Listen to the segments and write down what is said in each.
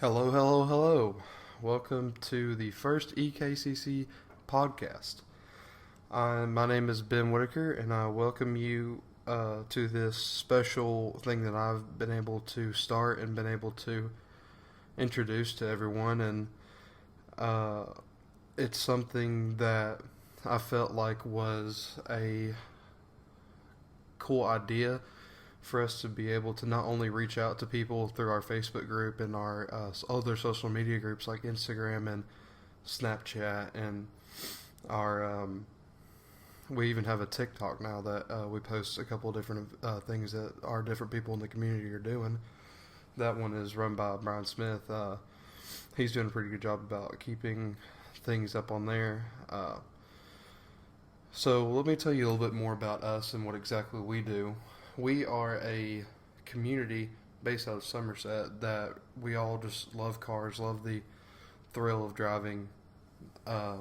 Hello, hello, hello. Welcome to the first EKCC podcast. My name is Ben Whitaker, and I welcome you to this special thing that I've been able to start and been able to introduce to everyone. And it's something that I felt like was a cool idea for us to be able to not only reach out to people through our Facebook group and our other social media groups like Instagram and Snapchat, and our we even have a TikTok now that we post a couple of different things that our different people in the community are doing. That one is run by Brian Smith. He's doing a pretty good job about keeping things up on there. So let me tell you a little bit more about us and what exactly we do. We are a community based out of Somerset that we all just love cars, love the thrill of driving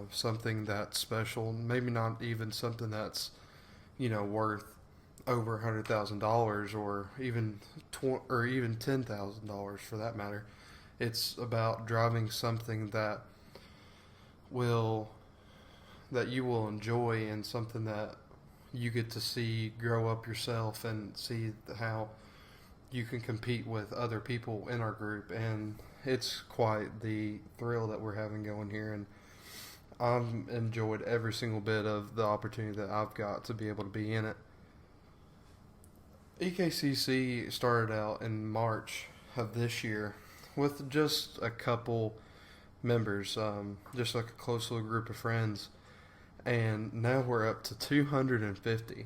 something that's special. Maybe not even something that's, worth over $100,000 or even $10,000 for that matter. It's about driving something that you will enjoy, and something that you get to see grow up yourself and see how you can compete with other people in our group. And it's quite the thrill that we're having going here, and I've enjoyed every single bit of the opportunity that I've got to be able to be in it. EKCC started out in March of this year with just a couple members, just like a close little group of friends. And now we're up to 250,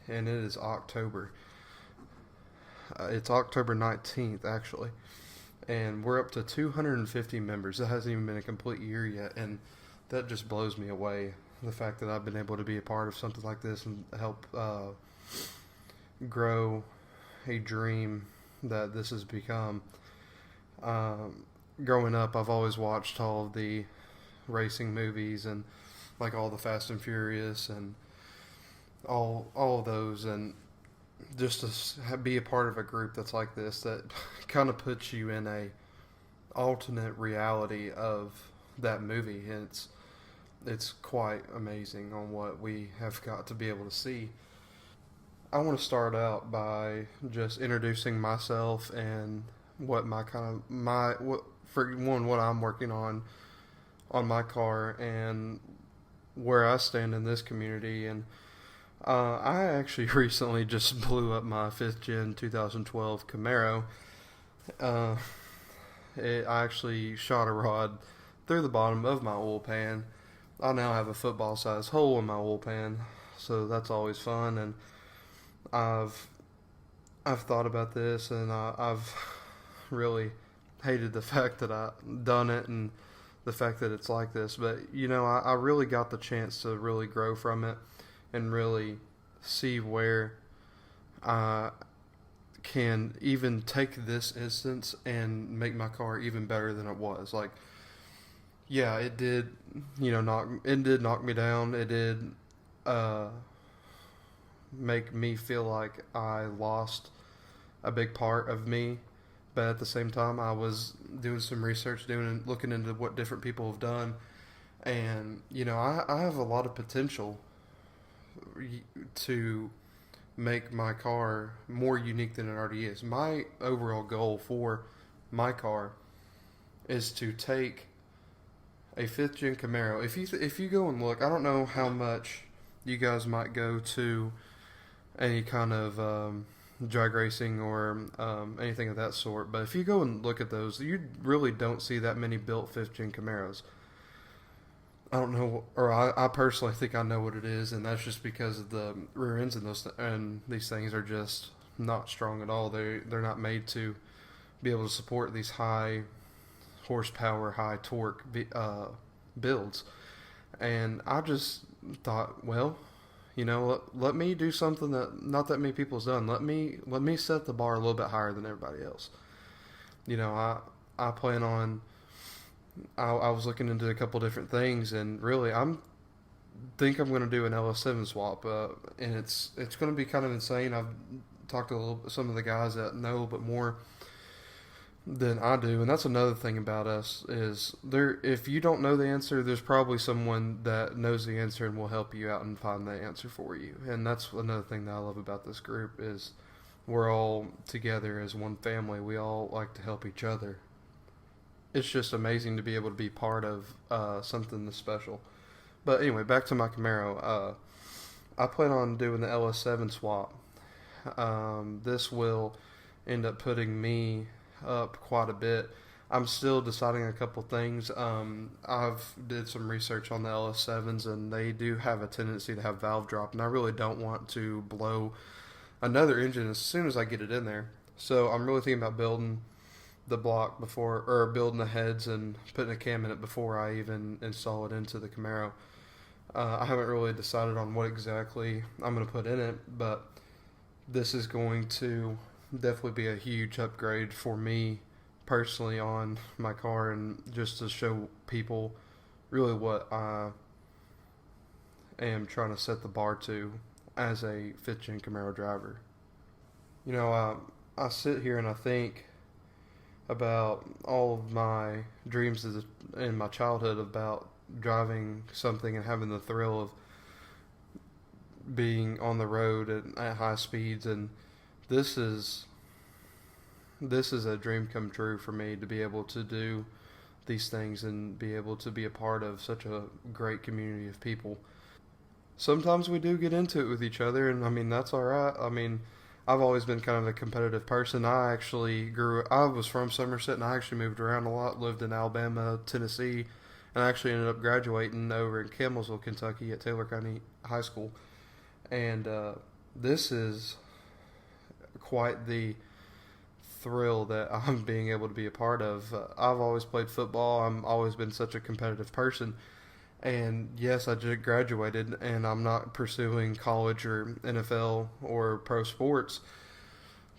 and it is October. It's October 19th, actually, and we're up to 250 members. It hasn't even been a complete year yet, and that just blows me away. The fact that I've been able to be a part of something like this and help grow a dream that this has become. Growing up, I've always watched all of the racing movies and like all the Fast and Furious and all of those, and just to be a part of a group that's like this, that kind of puts you in a alternate reality of that movie. And it's quite amazing on what we have got to be able to see. I want to start out by just introducing myself and what what I'm working on my car and where I stand in this community. And I actually recently just blew up my 5th gen 2012 Camaro. I actually shot a rod through the bottom of my oil pan. I now have a football size hole in my oil pan, so that's always fun. And I've thought about this, and I've really hated the fact that I've done it and the fact that it's like this. But I really got the chance to really grow from it and really see where I can even take this instance and make my car even better than it was. Like, yeah, it did knock me down. It did make me feel like I lost a big part of me. But at the same time, I was doing some research, looking into what different people have done. And, I have a lot of potential to make my car more unique than it already is. My overall goal for my car is to take a 5th gen Camaro. If you go and look, I don't know how much you guys might go to any kind of drag racing or anything of that sort, but if you go and look at those, you really don't see that many built 5th gen Camaros. I don't know, or I personally think I know what it is, and that's just because of the rear ends and these things are just not strong at all. They're not made to be able to support these high horsepower, high torque builds. And I just thought, well, let me do something that not that many people's done. Let me set the bar a little bit higher than everybody else. I plan on. I was looking into a couple different things, and really, think I'm going to do an LS7 swap, and it's going to be kind of insane. I've talked to some of the guys that know a little bit more than I do, and that's another thing about us is there. If you don't know the answer, there's probably someone that knows the answer and will help you out and find the answer for you. And that's another thing that I love about this group is we're all together as one family. We all like to help each other. It's just amazing to be able to be part of something this special. But anyway, back to my Camaro. I plan on doing the LS7 swap. This will end up putting me up quite a bit. I'm still deciding a couple things. I've did some research on the LS7s, and they do have a tendency to have valve drop, and I really don't want to blow another engine as soon as I get it in there. So I'm really thinking about building the block before, or building the heads and putting a cam in it before I even install it into the Camaro. I haven't really decided on what exactly I'm going to put in it, but this is going to definitely be a huge upgrade for me personally on my car, and just to show people really what I am trying to set the bar to as a 5th gen Camaro driver. You know, I sit here and I think about all of my dreams in my childhood about driving something and having the thrill of being on the road at high speeds, and this is a dream come true for me to be able to do these things and be able to be a part of such a great community of people. Sometimes we do get into it with each other, and I mean, that's alright. I mean, I've always been kind of a competitive person. I was from Somerset, and I actually moved around a lot, lived in Alabama, Tennessee, and I actually ended up graduating over in Campbellsville, Kentucky at Taylor County High School. And this is quite the thrill that I'm being able to be a part of. I've always played football. I've always been such a competitive person. And yes, I just graduated, and I'm not pursuing college or NFL or pro sports.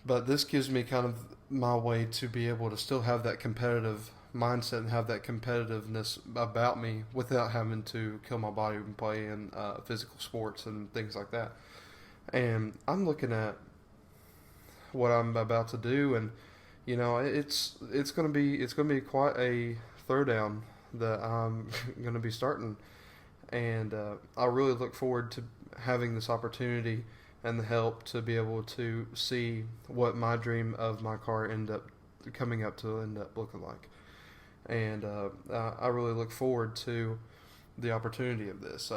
But this gives me kind of my way to be able to still have that competitive mindset and have that competitiveness about me without having to kill my body and play in physical sports and things like that. And I'm looking at what I'm about to do, and you know, it's gonna be quite a throwdown that I'm gonna be starting, and I really look forward to having this opportunity and the help to be able to see what my dream of my car end up looking like. And I really look forward to the opportunity of this.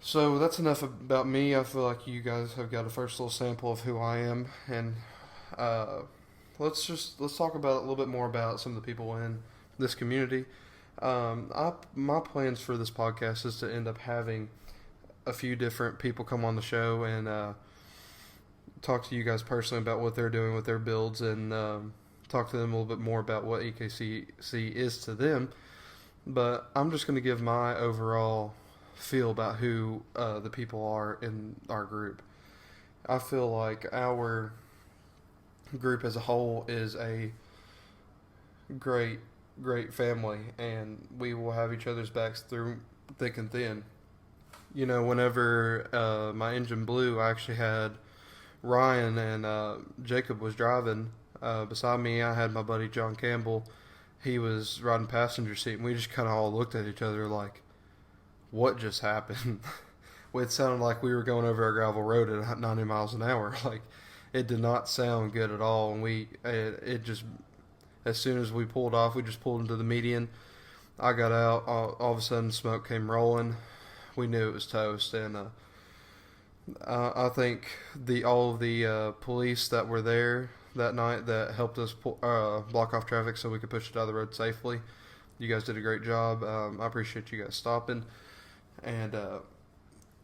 So that's enough about me. I feel like you guys have got a first little sample of who I am, and let's talk about a little bit more about some of the people in this community. My plans for this podcast is to end up having a few different people come on the show and talk to you guys personally about what they're doing with their builds, and talk to them a little bit more about what EKCC is to them. But I'm just going to give my overall feel about who the people are in our group. I feel like our group as a whole is a great family, and we will have each other's backs through thick and thin. You know, whenever my engine blew, I actually had Ryan and Jakob was driving. Beside me, I had my buddy John Campbell. He was riding passenger seat, and we just kind of all looked at each other like, what just happened? It sounded like we were going over a gravel road at 90 miles an hour. Like, it did not sound good at all. And it just, as soon as we pulled off, we just pulled into the median. I got out. All of a sudden, smoke came rolling. We knew it was toast. And I think all of the police that were there that night that helped us block off traffic so we could push it out of the road safely. You guys did a great job. I appreciate you guys stopping. And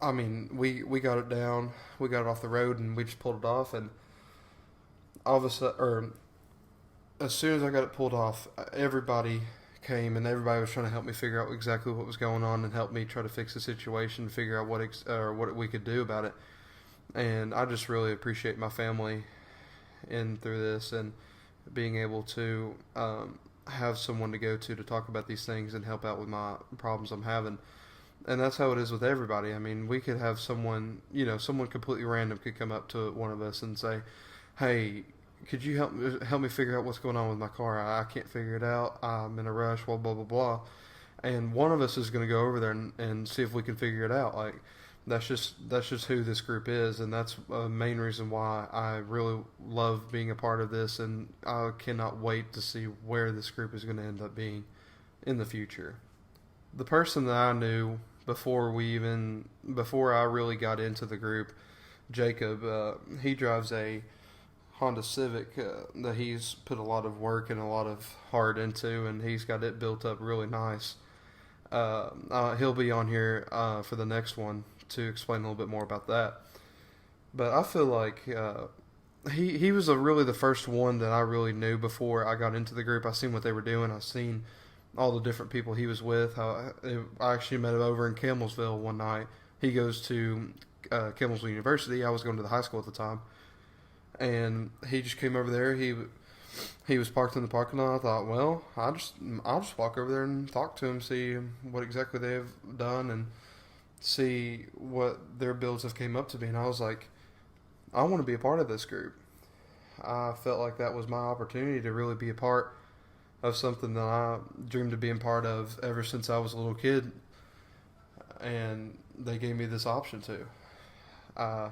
I mean, we got it down. We got it off the road, and we just pulled it off. And all of a sudden, or as soon as I got it pulled off, everybody came, and everybody was trying to help me figure out exactly what was going on and help me try to fix the situation, figure out what we could do about it. And I just really appreciate my family in through this, and being able to have someone to go to talk about these things and help out with my problems I'm having. And that's how it is with everybody. I mean, we could have someone completely random could come up to one of us and say, hey, could you help me figure out what's going on with my car? I can't figure it out. I'm in a rush. Blah blah blah blah. And one of us is going to go over there and see if we can figure it out. Like that's just who this group is, and that's a main reason why I really love being a part of this, and I cannot wait to see where this group is going to end up being in the future. The person that I knew before I really got into the group, Jakob, he drives a Honda Civic that he's put a lot of work and a lot of heart into, and he's got it built up really nice. He'll be on here for the next one to explain a little bit more about that. But I feel like he was really the first one that I really knew before I got into the group. I seen what they were doing. I seen all the different people he was with. I actually met him over in Campbellsville one night. He goes to Campbellsville University. I was going to the high school at the time. And he just came over there. He was parked in the parking lot. I thought, well, I'll just walk over there and talk to him, see what exactly they've done, and see what their builds have came up to be. And I was like, I want to be a part of this group. I felt like that was my opportunity to really be a part of something that I dreamed of being part of ever since I was a little kid. And they gave me this option to.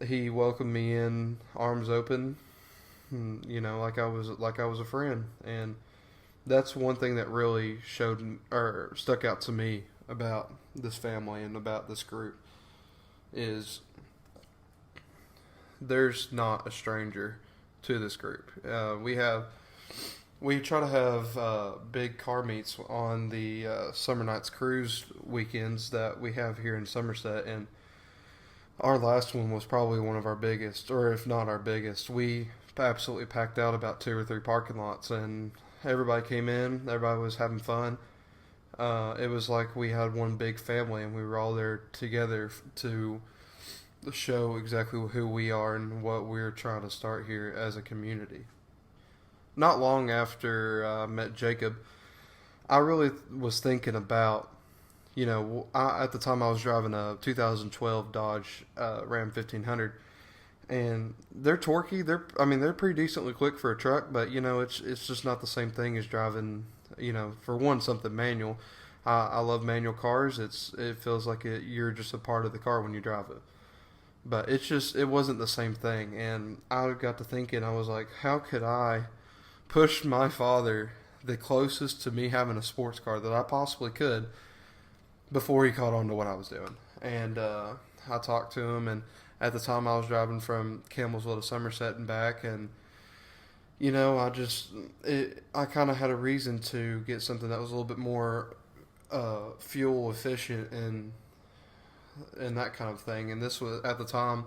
He welcomed me in, arms open, like I was a friend, and that's one thing that really stuck out to me about this family and about this group is there's not a stranger to this group. We try to have big car meets on the Summer Nights Cruise weekends that we have here in Somerset, and our last one was probably one of our biggest, or if not our biggest. We absolutely packed out about 2 or 3 parking lots, and everybody came in. Everybody was having fun. It was like we had one big family, and we were all there together to show exactly who we are and what we're trying to start here as a community. Not long after I met Jakob, I really was thinking about, at the time I was driving a 2012 Dodge Ram 1500, and they're torquey. They're pretty decently quick for a truck, but it's just not the same thing as driving. For one, something manual. I love manual cars. It feels like you're just a part of the car when you drive it. But it wasn't the same thing, and I got to thinking. I was like, how could I push my father the closest to me having a sports car that I possibly could before he caught on to what I was doing? And I talked to him, and at the time I was driving from Campbellsville to Somerset and back, and I kind of had a reason to get something that was a little bit more fuel efficient and that kind of thing. And this was, at the time,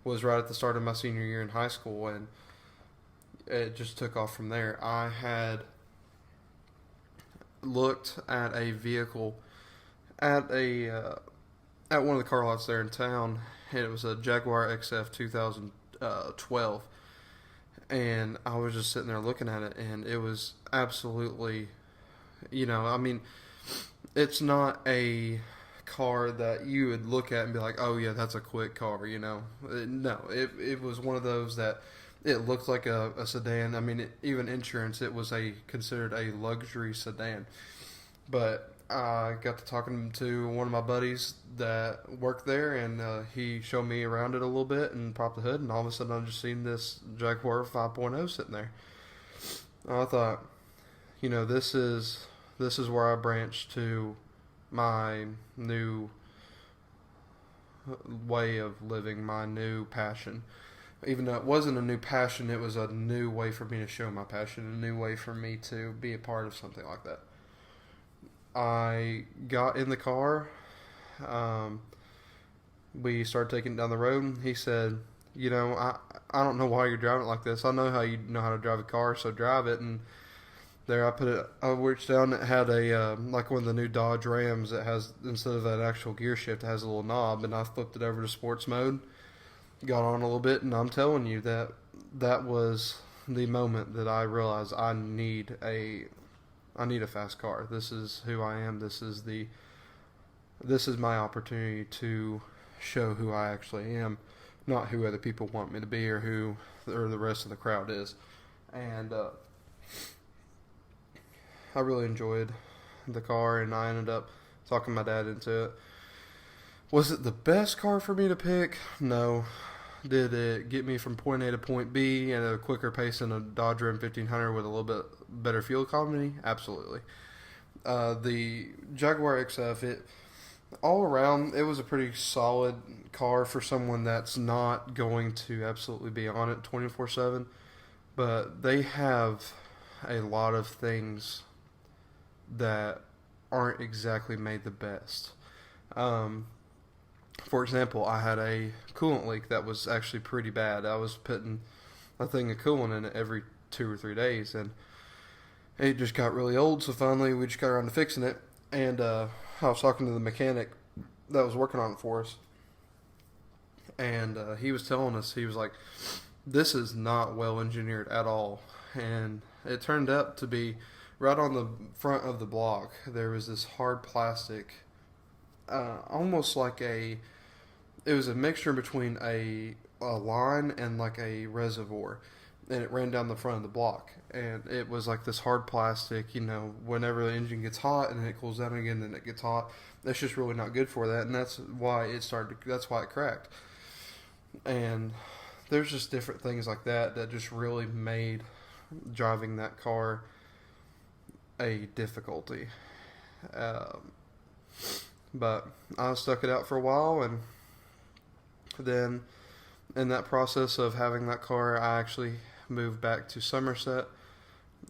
was right at the start of my senior year in high school, and it just took off from there. I had looked at a vehicle at one of the car lots there in town, and it was a Jaguar XF 2012. And I was just sitting there looking at it, and it was absolutely, it's not a car that you would look at and be like, oh yeah, that's a quick car, No, it was one of those that it looked like a sedan. Even insurance, it was considered a luxury sedan. But I got to talking to one of my buddies that worked there, and he showed me around it a little bit and popped the hood, and all of a sudden I just seen this Jaguar 5.0 sitting there. I thought, this is where I branched to my new way of living, my new passion. Even though it wasn't a new passion, it was a new way for me to show my passion, a new way for me to be a part of something like that. I got in the car. We started taking it down the road, and he said, I don't know why you're driving it like this. I know how you know how to drive a car, so drive it. And there I reached down, it had a like one of the new Dodge Rams that has, instead of an actual gear shift, it has a little knob, and I flipped it over to sports mode, got on a little bit, and I'm telling you that was the moment that I realized I need a fast car. This is who I am. This is my opportunity to show who I actually am not who other people want me to be or who or the rest of the crowd is. And I really enjoyed the car, and I ended up talking my dad into it. Was it the best car for me to pick? No. Did it get me from point A to point B at a quicker pace than a Dodge Ram 1500 with a little bit better fuel economy? Absolutely. The Jaguar XF, all around, it was a pretty solid car for someone that's not going to absolutely be on it 24/7. But they have a lot of things that aren't exactly made the best. For example, I had a coolant leak that was actually pretty bad. I was putting a thing of coolant in it every 2 or 3 days, and it just got really old, so finally we just got around to fixing it. And I was talking to the mechanic that was working on it for us, and he was telling us, he was like, this is not well engineered at all. And it turned out to be right on the front of the block, there was this hard plastic, almost like it was a mixture between a line and like a reservoir, and it ran down the front of the block, and it was like this hard plastic, whenever the engine gets hot and then it cools down again, then it gets hot. That's just really not good for that, and that's why it cracked. And there's just different things like that just really made driving that car a difficulty. But I stuck it out for a while, and then in that process of having that car, I actually moved back to Somerset.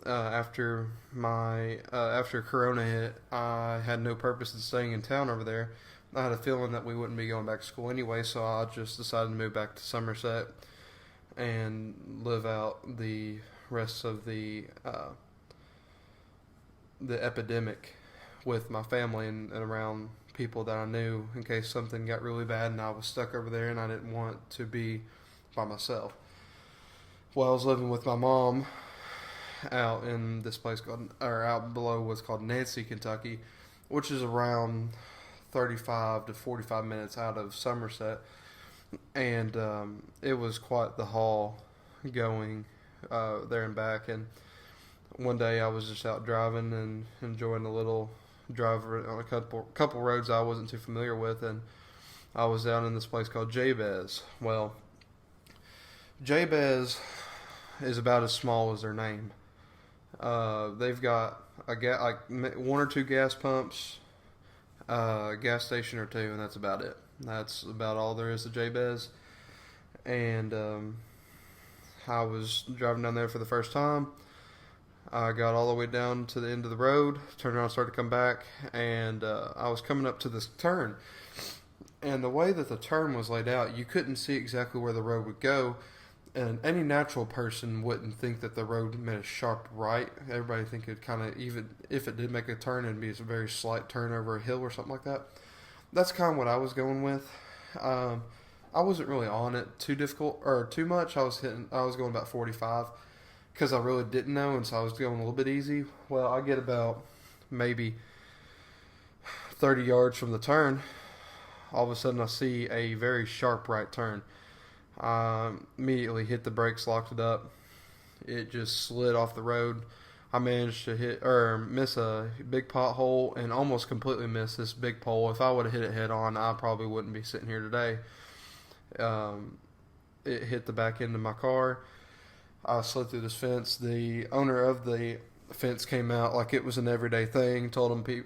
After Corona hit, I had no purpose in staying in town over there. I had a feeling that we wouldn't be going back to school anyway, so I just decided to move back to Somerset and live out the rest of the epidemic with my family and around people that I knew, in case something got really bad and I was stuck over there and I didn't want to be by myself. Well, I was living with my mom out in this place out below what's called Nancy, Kentucky, which is around 35 to 45 minutes out of Somerset. And it was quite the haul going there and back. And one day I was just out driving and enjoying a little drive on a couple roads I wasn't too familiar with, and I was down in this place called Jabez. Well, Jabez is about as small as their name. They've got like 1 or 2 gas pumps, a gas station or 2, and that's about it. That's about all there is to Jabez. And I was driving down there for the first time. I got all the way down to the end of the road, turned around, started to come back, and I was coming up to this turn. And the way that the turn was laid out, you couldn't see exactly where the road would go. And any natural person wouldn't think that the road made a sharp right. Everybody think it kind of, even if it did make a turn, it'd be a very slight turn over a hill or something like that. That's kind of what I was going with. I wasn't really on it too much. I was going about 45 because I really didn't know, and so I was going a little bit easy. Well, I get about maybe 30 yards from the turn. All of a sudden, I see a very sharp right turn. Immediately hit the brakes, locked it up. It just slid off the road. I managed to miss a big pothole and almost completely miss this big pole. If I would have hit it head on, I probably wouldn't be sitting here today. It hit the back end of my car. I slid through this fence. The owner of the fence came out like it was an everyday thing. Told me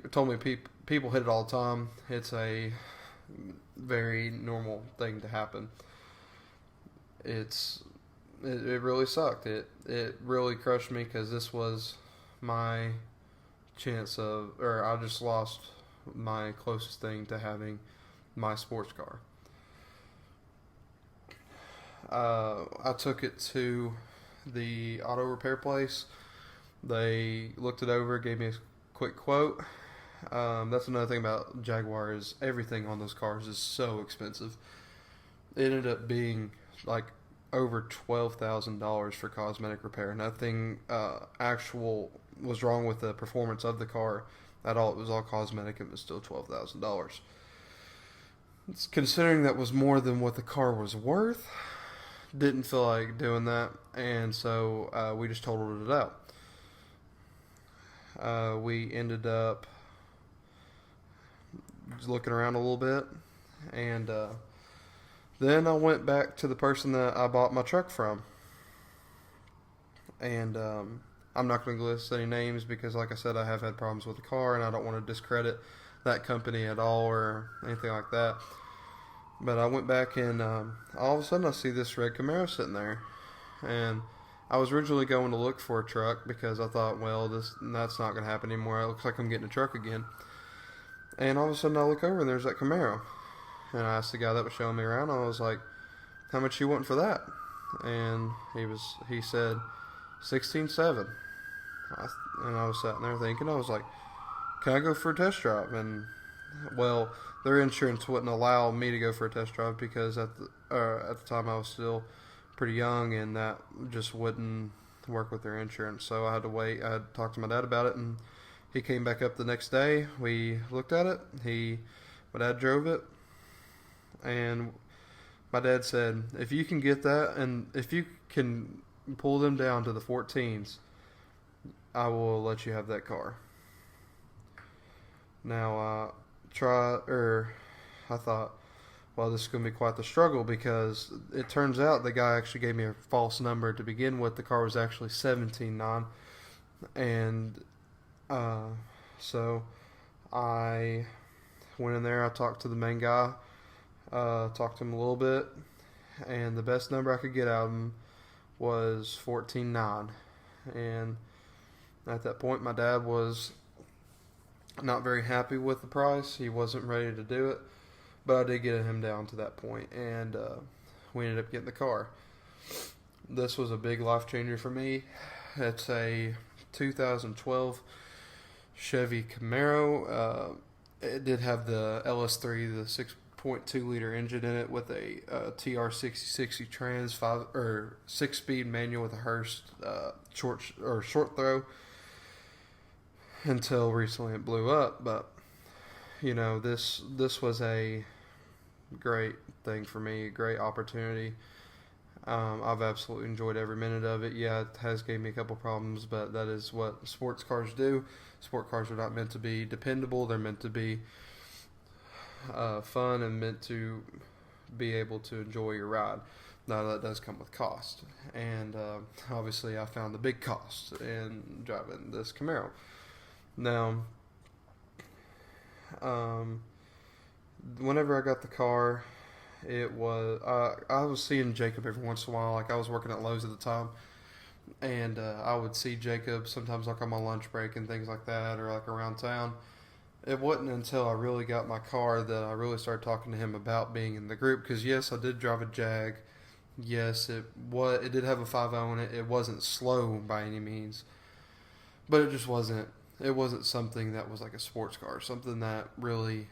people hit it all the time. It's a very normal thing to happen. It really sucked. It really crushed me because this was my chance I just lost my closest thing to having my sports car. I took it to the auto repair place. They looked it over, gave me a quick quote. That's another thing about Jaguar is everything on those cars is so expensive. It ended up being like over $12,000 for cosmetic repair. Nothing actual was wrong with the performance of the car at all. It was all cosmetic. It was still $12,000. considering that was more than what the car was worth, didn't feel like doing that, and so we just totaled it out. We ended up looking around a little bit, and then I went back to the person that I bought my truck from, and I'm not going to list any names because, like I said, I have had problems with the car, and I don't want to discredit that company at all or anything like that. But I went back, and all of a sudden I see this red Camaro sitting there, and I was originally going to look for a truck because I thought, well, that's not going to happen anymore. It looks like I'm getting a truck again. And all of a sudden I look over and there's that Camaro. And I asked the guy that was showing me around, I was like, how much you want for that? And he said, 16.7. And I was sitting there thinking, I was like, can I go for a test drive? And, well, their insurance wouldn't allow me to go for a test drive because at the time I was still pretty young, and that just wouldn't work with their insurance. So I had to wait. I had talked to my dad about it, and he came back up the next day. We looked at it. My dad drove it, and my dad said, if you can get that, and if you can pull them down to the 14s, I will let you have that car. Now, I thought, well, this is going to be quite the struggle, because it turns out the guy actually gave me a false number to begin with. The car was actually 17.9, and so I went in there. I talked to the main guy, talked to him a little bit, and the best number I could get out of him was 14.9. And at that point, my dad was not very happy with the price. He wasn't ready to do it. But I did get him down to that point, and we ended up getting the car. This was a big life changer for me. It's a 2012 Chevy Camaro. It did have the LS3, the 6.2 liter engine in it with a TR6060 trans 6-speed manual with a Hurst short throw. Until recently it blew up, but this was a great thing for me, a great opportunity. I've absolutely enjoyed every minute of it. Yeah, it has gave me a couple problems, but that is what sports cars do. Sport cars are not meant to be dependable. They're meant to be fun and meant to be able to enjoy your ride. Now, that does come with cost, and obviously I found the big cost in driving this Camaro. Now, whenever I got the car, it was I was seeing Jakob every once in a while. Like, I was working at Lowe's at the time, and I would see Jakob sometimes, like on my lunch break and things like that, or like around town. It wasn't until I really got my car that I really started talking to him about being in the group. Because yes, I did drive a Jag. Yes, it did have a 5.0 in it. It wasn't slow by any means, but it just wasn't. It wasn't something that was like a sports car, something that really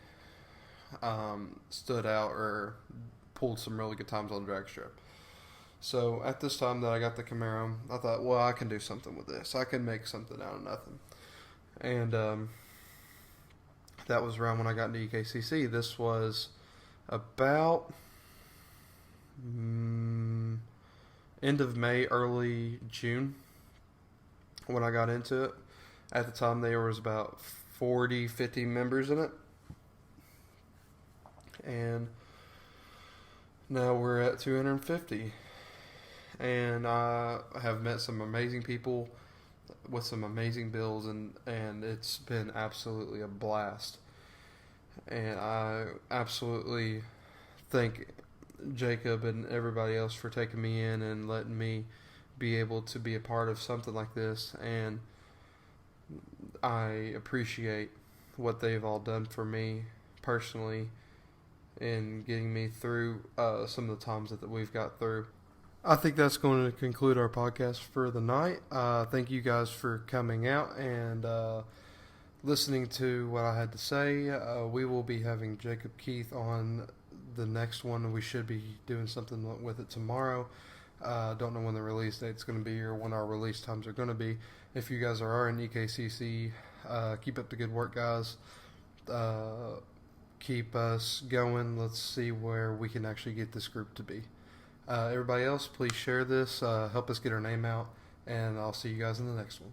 stood out or pulled some really good times on the drag strip. So at this time that I got the Camaro, I thought, well, I can do something with this. I can make something out of nothing. And that was around when I got into EKCC. This was about end of May, early June when I got into it. At the time, there was about 40, 50 members in it. And now we're at 250. And I have met some amazing people with some amazing builds, and it's been absolutely a blast. And I absolutely thank Jakob and everybody else for taking me in and letting me be able to be a part of something like this. And I appreciate what they've all done for me personally in getting me through some of the times that we've got through. I think that's going to conclude our podcast for the night. Thank you guys for coming out and listening to what I had to say. We will be having Jakob Keith on the next one. We should be doing something with it tomorrow. Don't know when the release date's going to be or when our release times are going to be. If you guys are in EKCC, keep up the good work, guys. keep us going. Let's see where we can actually get this group to be. Everybody else, please share this. Help us get our name out. And I'll see you guys in the next one.